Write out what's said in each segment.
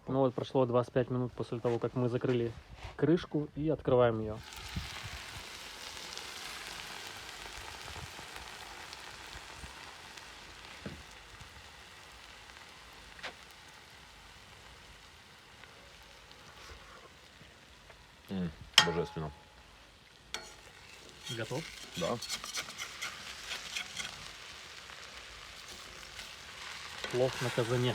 Ну вот прошло 25 минут после того, как мы закрыли крышку и открываем ее. Божественно. Готов? Да. Плов на казане.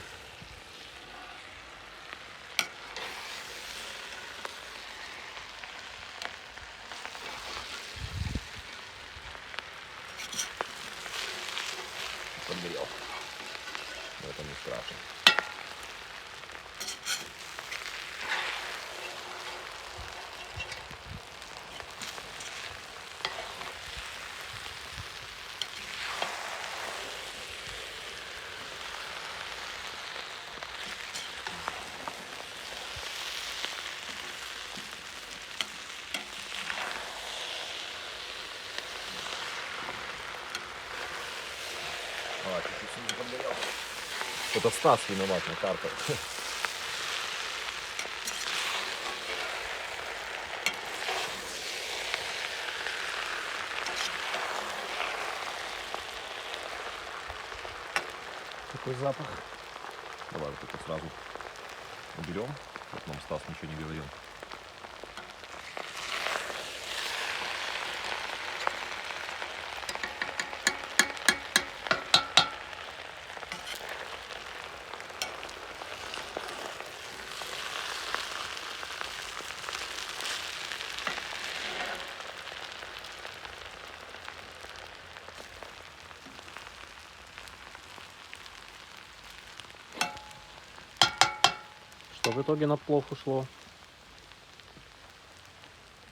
Подгорел. Но это не страшно. Чуть-чуть не подгорел. Это Стас виноват на картах. Какой запах. Давай вот это сразу уберем, чтобы нам Стас ничего не говорил. Что в итоге на плов ушло?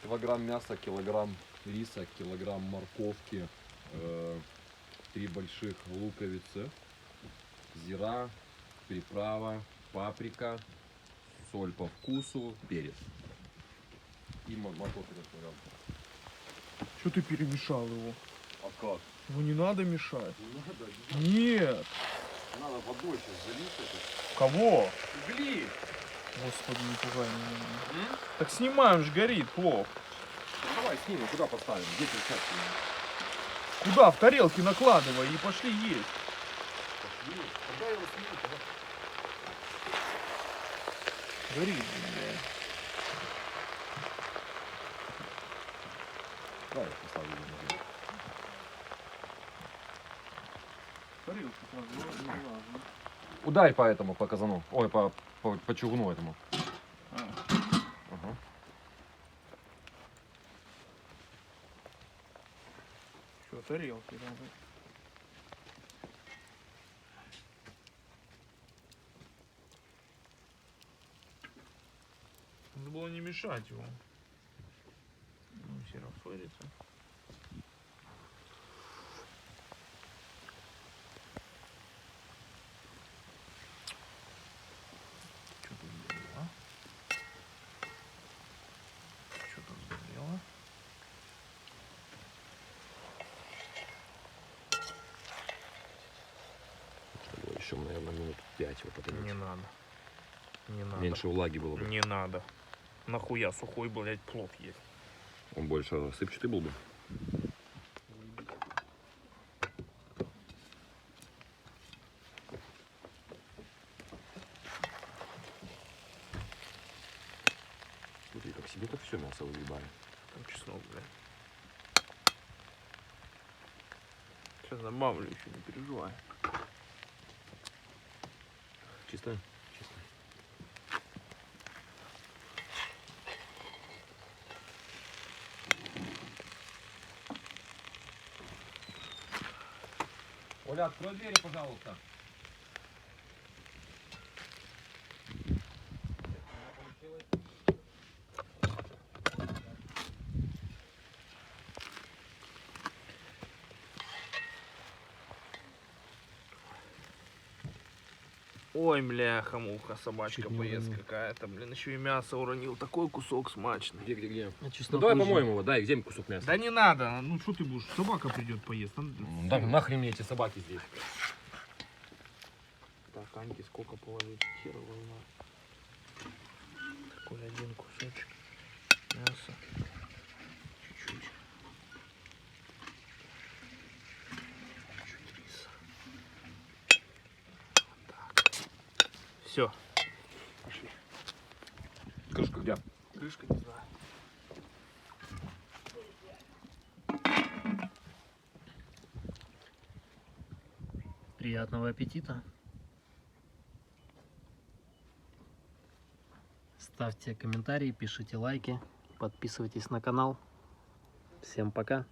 Килограмм мяса, килограмм риса, килограмм морковки, 3 больших луковицы, зира, приправа, паприка, соль по вкусу, перец. И морковь растворял. Что ты перемешал его? А как? Его не надо мешать. Надо, Нет. надо водой сейчас залить это. Кого? Угли! Господи, не пугай меня. Так снимаем, ж горит плов. Ну, давай снимем, куда поставим? Где перчатки? Куда? В тарелки накладывай и пошли есть. Пошли. Когда его снимем? Горит, блядь. Давай я поставлю его на землю. Тарелки сразу, не важно. Ударь по этому, по казану. Ой, по чугуну этому. А. Ага. Что, тарелки надо? Надо было не мешать его. Ну, все расходится. Что тут сгорело? Что тут сгорело? Еще, наверное, минут 5 вот это. Не надо. Не надо. Меньше влаги было бы. Не надо. Нахуя сухой, блядь, плов есть. Он больше сыпчатый был бы. Смотри, как себе так все мясо выгребали. Там чеснок, блядь. Сейчас добавлю еще, не переживай. Чисто? Чисто. Оля, открой двери, пожалуйста. Ой, бляха-муха, собачка Чуть не поест уронил. какая-то, блин, еще и мясо уронил. Такой кусок смачный. Где? А Ну чеснок давай нужен. помоем его, дай, где кусок мяса? Да не надо, ну что ты будешь, собака придет поест. Да нахрен мне эти собаки здесь. Так, Аньке сколько положить? Хер его знает. такой один кусочек мяса. Чуть-чуть. Чуть риса. Вот так. Все. Пошли. Крышка где? Крышка не знаю. Приятного аппетита. Ставьте комментарии, пишите лайки, подписывайтесь на канал. Всем пока.